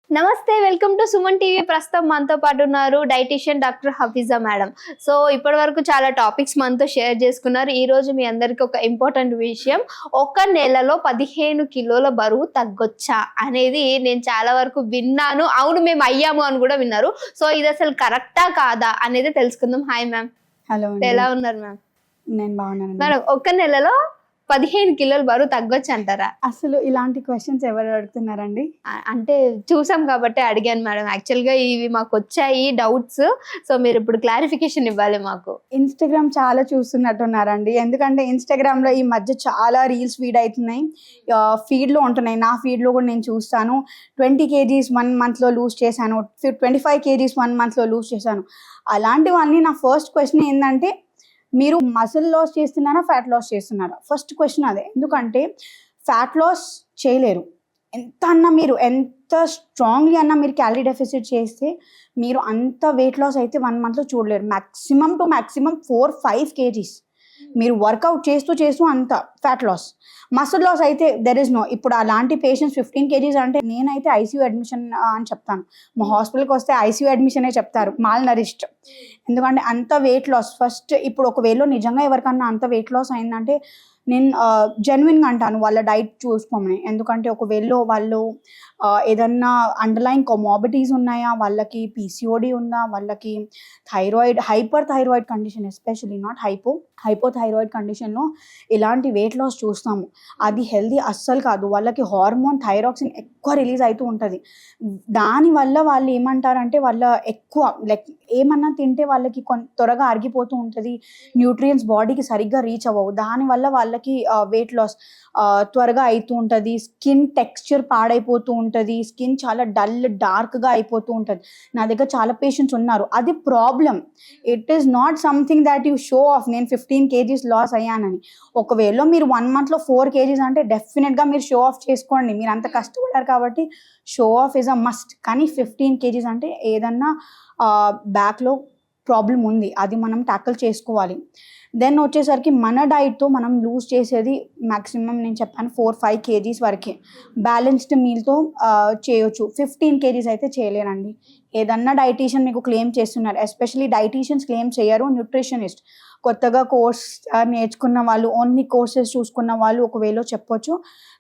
నమస్తే, welcome to Suman TV. ప్రస్తుతం మనతో పాటు ఉన్నారు dietitian doctor Hafiza madam. So ఇప్పటి వరకు చాలా టాపిక్స్ మనతో షేర్ చేసుకున్నారు. ఈ రోజు మీ అందరికి ఒక ఇంపార్టెంట్ విషయం, ఒక నెలలో 15 కిలోల బరువు తగ్గొచ్చా అనేది నేను చాలా వరకు విన్నాను. అవును, మేము అయ్యాము అని కూడా విన్నారు. సో ఇది అసలు కరెక్టా కాదా అనేది తెలుసుకుందాం. Hi ma'am. హలో, ఎలా ఉన్నారు మ్యామ్? నేను బాగున్నాను మేడం, ఒక నెలలో 15 కిలోలు బరువు తగ్గొచ్చు అంటారా? అసలు ఇలాంటి క్వశ్చన్స్ ఎవరు అడుగుతున్నారండి? అంటే చూసాం కాబట్టి అడిగాను మేడం. యాక్చువల్గా ఇవి మాకు వచ్చాయి డౌట్స్. సో మీరు ఇప్పుడు క్లారిఫికేషన్ ఇవ్వాలి మాకు. ఇన్స్టాగ్రామ్ చాలా చూస్తున్నట్టున్నారండి, ఎందుకంటే ఇన్స్టాగ్రామ్లో ఈ మధ్య చాలా రీల్స్ ఫీడ్ అవుతున్నాయి, ఫీడ్లో ఉంటున్నాయి. నా ఫీడ్లో కూడా నేను చూస్తాను. 20 kgs 1 monthలో లూజ్ చేశాను, 25 kgs 1 monthలో లూజ్ చేశాను. అలాంటి వాళ్ళని నా ఫస్ట్ క్వశ్చన్ ఏంటంటే, మీరు మసిల్ లాస్ చేస్తున్నారా, ఫ్యాట్ లాస్ చేస్తున్నారా? ఫస్ట్ క్వశ్చన్ అదే. ఎందుకంటే ఫ్యాట్ లాస్ చేయలేరు. ఎంత స్ట్రాంగ్లీ అన్నా మీరు క్యాలరీ డెఫిసిట్ చేస్తే మీరు అంత వెయిట్ లాస్ అయితే 1 monthలో చూడలేరు. మ్యాక్సిమం 4-5 kgs మీరు వర్కౌట్ చేస్తూ అంత ఫ్యాట్ లాస్. మసిల్ లాస్ అయితే దెర్ ఇస్ నో. ఇప్పుడు అలాంటి పేషెంట్స్ 15 kgs అంటే నేనైతే ఐసీయూ అడ్మిషన్ అని చెప్తాను. మా హాస్పిటల్కి వస్తే ఐసీయూ అడ్మిషనే చెప్తారు, మాల్ నరిష్డ్. ఎందుకంటే అంత వెయిట్ లాస్ ఫస్ట్. ఇప్పుడు ఒకవేళ నిజంగా ఎవరికన్నా అంత వెయిట్ లాస్ అయిందంటే నేను జెన్యున్గా అంటాను వాళ్ళ డైట్ చూసుకోమని. ఎందుకంటే ఒకవేళ వాళ్ళు ఏదన్నా అండర్లైన్ కొమార్బిటీస్ ఉన్నాయా, వాళ్ళకి పీసీఓడి ఉందా, వాళ్ళకి thyroid, hyper thyroid condition, especially not hypothyroid కండిషన్లో ఇలాంటి వెయిట్ లాస్ చూస్తాము. అది హెల్దీ అస్సలు కాదు. వాళ్ళకి హార్మోన్ థైరాక్సిన్ ఎక్కువ రిలీజ్ అవుతూ ఉంటుంది. దానివల్ల వాళ్ళు ఏమంటారంటే వాళ్ళ ఎక్కువ ఏమన్నా తింటే వాళ్ళకి త్వరగా అరిగిపోతూ ఉంటుంది, న్యూట్రియంట్స్ బాడీకి సరిగ్గా రీచ్ అవ్వవు. దానివల్ల వాళ్ళకి వెయిట్ లాస్ త్వరగా అవుతూ ఉంటుంది. స్కిన్ టెక్స్చర్ పాడైపోతూ ఉంటుంది, స్కిన్ చాలా డార్క్గా అయిపోతూ ఉంటుంది. నా దగ్గర చాలా పేషెంట్స్ ఉన్నారు. అది problem. It is not something that you show off నేను 15 kgs లాస్ అయ్యానని. ఒకవేళ మీరు 1 monthలో 4 kgs అంటే డెఫినెట్గా మీరు షో ఆఫ్ చేసుకోండి. మీరు అంత కష్టపడారు కాబట్టి show off is a must. కానీ 15 kgs అంటే ఏదన్నా బ్యాక్లో ప్రాబ్లం ఉంది, అది మనం ట్యాకిల్ చేసుకోవాలి. దెన్ వచ్చేసరికి మన డైట్తో మనం లూజ్ చేసేది మ్యాక్సిమం నేను చెప్పాను 4-5 kgs వరకే. బ్యాలెన్స్డ్ మీల్తో చేయొచ్చు. 15 kgs అయితే చేయలేరండి. ఏదన్నా డైటీషియన్ మీకు క్లెయిమ్ చేస్తున్నారు, ఎస్పెషలీ డైటీషియన్స్ క్లెయిమ్ చేయరు, న్యూట్రిషనిస్ట్. కొత్తగా కోర్స్ నేర్చుకున్న వాళ్ళు, ఓన్లీ కోర్సెస్ చూసుకున్న వాళ్ళు ఒకవేళ చెప్పొచ్చు.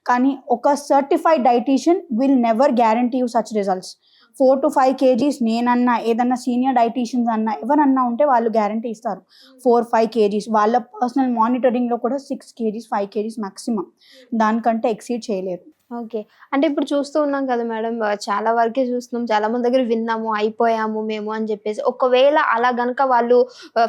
కానీ ఒక certified dietitian will never guarantee you such results. 4-5 kgs నేనన్నా, ఏదన్నా సీనియర్ డైటీషియన్స్ అన్నా, ఎవరన్నా ఉంటే వాళ్ళు గ్యారంటీ ఇస్తారు. 4-5 kgs వాళ్ళ పర్సనల్ మానిటరింగ్లో కూడా 6 kgs 5 kgs మ్యాక్సిమం, దానికంటే ఎక్సీడ్ చేయలేరు. ఓకే. అంటే ఇప్పుడు చూస్తూ ఉన్నాం కదా మేడం, చాలా వరకే చూస్తున్నాం, చాలా మంది దగ్గర విన్నాము, అయిపోయాము మేము అని చెప్పేసి. ఒకవేళ అలా గనక వాళ్ళు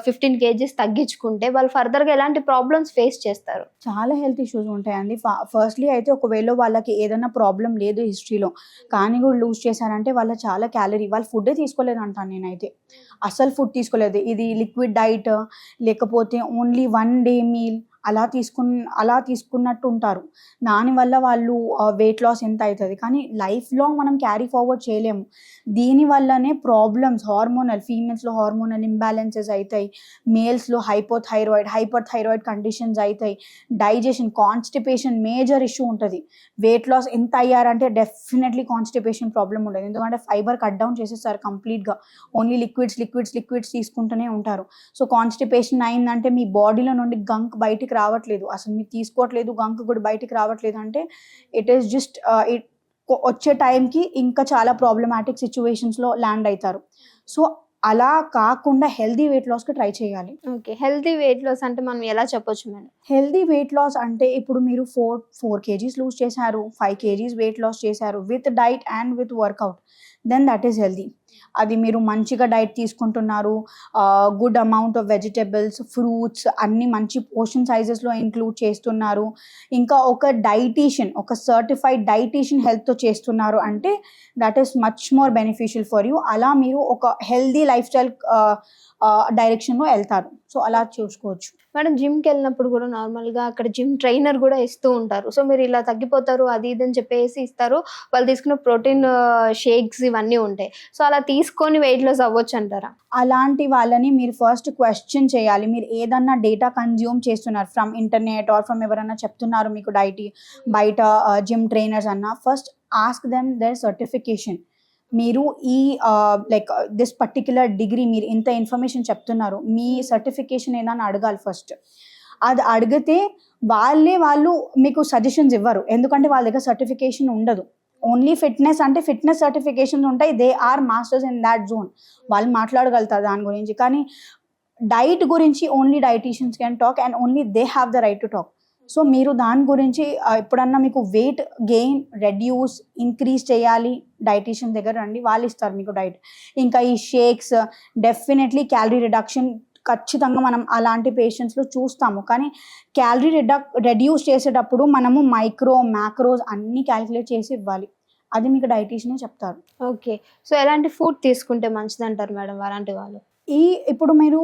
15 kgs తగ్గించుకుంటే వాళ్ళు ఫర్దర్గా ఎలాంటి ప్రాబ్లమ్స్ ఫేస్ చేస్తారు? చాలా హెల్త్ ఇష్యూస్ ఉంటాయండి. ఫస్ట్లీ అయితే ఒకవేళ వాళ్ళకి ఏదైనా ప్రాబ్లం లేదు హిస్టరీలో, కానీ కూడా లూజ్ చేశారంటే వాళ్ళు చాలా వాళ్ళు ఫుడ్డే తీసుకోలేదు అంటాను నేనైతే. అసలు ఫుడ్ తీసుకోలేదు. ఇది లిక్విడ్ డైట్ లేకపోతే ఓన్లీ 1 day మీల్ అలా తీసుకున్నట్టు ఉంటారు. దానివల్ల వాళ్ళు వెయిట్ లాస్ ఎంత అవుతుంది, కానీ లైఫ్ లాంగ్ మనం క్యారీ ఫార్వర్డ్ చేయలేము. దీనివల్లనే ప్రాబ్లమ్స్ ఫీమేల్స్లో హార్మోనల్ ఇంబ్యాలెన్సెస్ అవుతాయి, మేల్స్లో హైపర్ థైరాయిడ్ కండిషన్స్ అవుతాయి, డైజెషన్, కాన్స్టిపేషన్ మేజర్ ఇష్యూ ఉంటుంది. వెయిట్ లాస్ ఎంత అయ్యారంటే డెఫినెట్లీ కాన్స్టిపేషన్ ప్రాబ్లం ఉండదు, ఎందుకంటే ఫైబర్ కట్ డౌన్ చేసేస్తారు కంప్లీట్గా. ఓన్లీ లిక్విడ్స్ తీసుకుంటూనే ఉంటారు. సో కాన్స్టిపేషన్ అయిందంటే మీ బాడీలో నుండి గంక్ బయటికి రావట్లేదు, అసలు మీరు తీసుకోవట్లేదు, గంక్ కూడా బయటికి రావట్లేదు అంటే ఇట్ ఈస్ జస్ట్ వచ్చే టైంకి ఇంకా చాలా ప్రాబ్లమాటిక్ సిచ్యువేషన్స్లో ల్యాండ్ అవుతారు. సో అలా కాకుండా హెల్దీ వెయిట్ లాస్కి ట్రై చేయాలి. ఓకే. హెల్తీ వెయిట్ లాస్ అంటే మనం ఎలా చెప్పొచ్చు మేడం? హెల్దీ వెయిట్ లాస్ అంటే ఇప్పుడు మీరు 4 kgs లూజ్ చేశారు, 5 kgs వెయిట్ లాస్ చేశారు with diet and with workout, then that is healthy. అది మీరు మంచిగా డైట్ తీసుకుంటున్నారు, good amount of vegetables, fruits అన్నీ మంచి పోర్షన్ సైజెస్లో ఇంక్లూడ్ చేస్తున్నారు, ఇంకా ఒక సర్టిఫైడ్ డైటీషియన్ హెల్త్తో చేస్తున్నారు అంటే that is much more beneficial for you. అలా మీరు ఒక హెల్దీ లైఫ్ స్టైల్ డైరెక్షన్లో వెళ్తారు. సో అలా చూసుకోవచ్చు. మేడం, జిమ్కి వెళ్ళినప్పుడు కూడా నార్మల్గా అక్కడ జిమ్ ట్రైనర్ కూడా ఇస్తూ ఉంటారు. సో మీరు ఇలా తగ్గిపోతారు అది ఇది అని చెప్పేసి ఇస్తారు. వాళ్ళు తీసుకున్న ప్రోటీన్ షేక్స్ ఇవన్నీ ఉంటాయి. సో అలా తీసుకొని వెయిట్ లాస్ అవ్వచ్చు అంటారా? అలాంటి వాళ్ళని మీరు ఫస్ట్ క్వశ్చన్ చేయాలి. మీరు ఏదన్నా డేటా కన్జ్యూమ్ చేస్తున్నారు ఫ్రమ్ ఇంటర్నెట్ ఆర్ ఫ్రమ్ ఎవరన్నా చెప్తున్నారు మీకు బయట జిమ్ ట్రైనర్స్ అన్నా, first ask them their certification. మీరు ఈ లైక్ దిస్ పర్టిక్యులర్ డిగ్రీ మీరు ఇంత ఇన్ఫర్మేషన్ చెప్తున్నారు, మీ సర్టిఫికేషన్ ఏదైనా అడగాలి ఫస్ట్. అది అడిగితే వాళ్ళు మీకు సజెషన్స్ ఇవ్వరు, ఎందుకంటే వాళ్ళ దగ్గర సర్టిఫికేషన్ ఉండదు. ఓన్లీ ఫిట్నెస్ అంటే ఫిట్నెస్ సర్టిఫికేషన్స్ ఉంటాయి, they are masters in that zone, వాళ్ళు మాట్లాడగలుగుతారు దాని గురించి. కానీ డైట్ గురించి only dietitians can talk and only they have the right to talk. So మీరు దాని గురించి ఎప్పుడన్నా మీకు వెయిట్ గెయిన్, రెడ్యూస్, ఇంక్రీజ్ చేయాలి, డైటీషియన్ దగ్గర రండి, వాళ్ళు ఇస్తారు మీకు డైట్. ఇంకా ఈ షేక్స్, డెఫినెట్లీ క్యాలరీ రిడక్షన్ ఖచ్చితంగా మనం అలాంటి పేషెంట్స్లో చూస్తాము. కానీ క్యాలరీ రెడ్యూస్ చేసేటప్పుడు మనము మైక్రో మ్యాక్రోస్ అన్నీ క్యాలిక్యులేట్ చేసి ఇవ్వాలి, అది మీకు డైటీషియనే చెప్తారు. ఓకే, సో ఎలాంటి ఫుడ్ తీసుకుంటే మంచిది అంటారు మేడం అలాంటి వాళ్ళు? ఇప్పుడు మీరు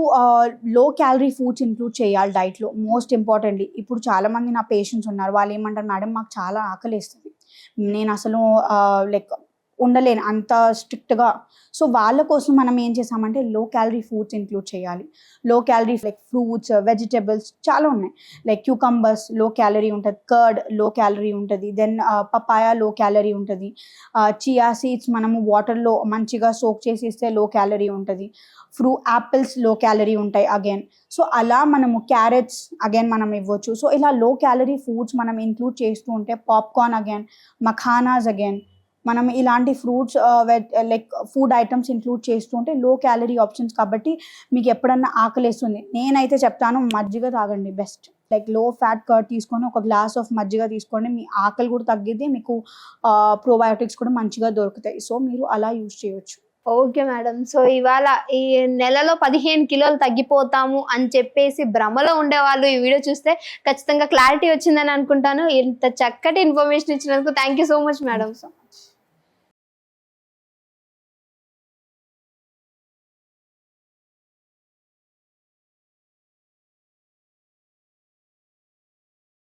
లో క్యాలరీ ఫుడ్స్ ఇంక్లూడ్ చేయాలి డైట్లో, మోస్ట్ ఇంపార్టెంట్లీ. ఇప్పుడు చాలామంది నా పేషెంట్స్ ఉన్నారు, వాళ్ళు ఏమంటారు, మేడం మాకు చాలా ఆకలిస్తుంది, నేను అసలు లైక్ ఉండలేను అంత స్ట్రిక్ట్గా. సో వాళ్ళ కోసం మనం ఏం చేసామంటే లో క్యాలరీ ఫుడ్స్ ఇంక్లూడ్ చేయాలి. Low calorie like fruits, vegetables చాలా ఉన్నాయి, లైక్ క్యూకంబర్స్ లో క్యాలరీ ఉంటుంది, కర్డ్ లో క్యాలరీ ఉంటుంది, దెన్ పపాయా లో క్యాలరీ ఉంటుంది, చియా సీడ్స్ మనము వాటర్లో మంచిగా సోక్ చేసి ఇస్తే లో క్యాలరీ ఉంటుంది, యాపిల్స్ లో క్యాలరీ ఉంటాయి అగైన్. సో అలా మనము క్యారెట్స్ అగైన్ మనం ఇవ్వచ్చు. సో ఇలా లో క్యాలరీ ఫుడ్స్ మనం ఇంక్లూడ్ చేస్తూ ఉంటే, పాప్కార్న్ అగైన్, మఖానాస్ అగైన్, మనం ఇలాంటి fruits like food items include చేస్తూ ఉంటే లో క్యాలరీ ఆప్షన్స్. కాబట్టి మీకు ఎప్పుడన్నా ఆకలేస్తుంది, నేనైతే చెప్తాను మజ్జిగ తాగండి బెస్ట్. లైక్ లో ఫ్యాట్ కర్డ్ తీసుకొని ఒక గ్లాస్ ఆఫ్ మజ్జిగ తీసుకోండి, మీ ఆకలి కూడా తగ్గిద్ది, మీకు ప్రోబయోటిక్స్ కూడా మంచిగా దొరుకుతాయి. సో మీరు అలా యూజ్ చేయొచ్చు. ఓకే మేడం, సో ఇవాళ ఈ నెలలో 15 కిలోలు తగ్గిపోతాము అని చెప్పేసి భ్రమలో ఉండేవాళ్ళు ఈ వీడియో చూస్తే ఖచ్చితంగా క్లారిటీ వచ్చిందని అనుకుంటాను. ఇంత చక్కటి ఇన్ఫర్మేషన్ ఇచ్చినందుకు thank you so much madam. So much.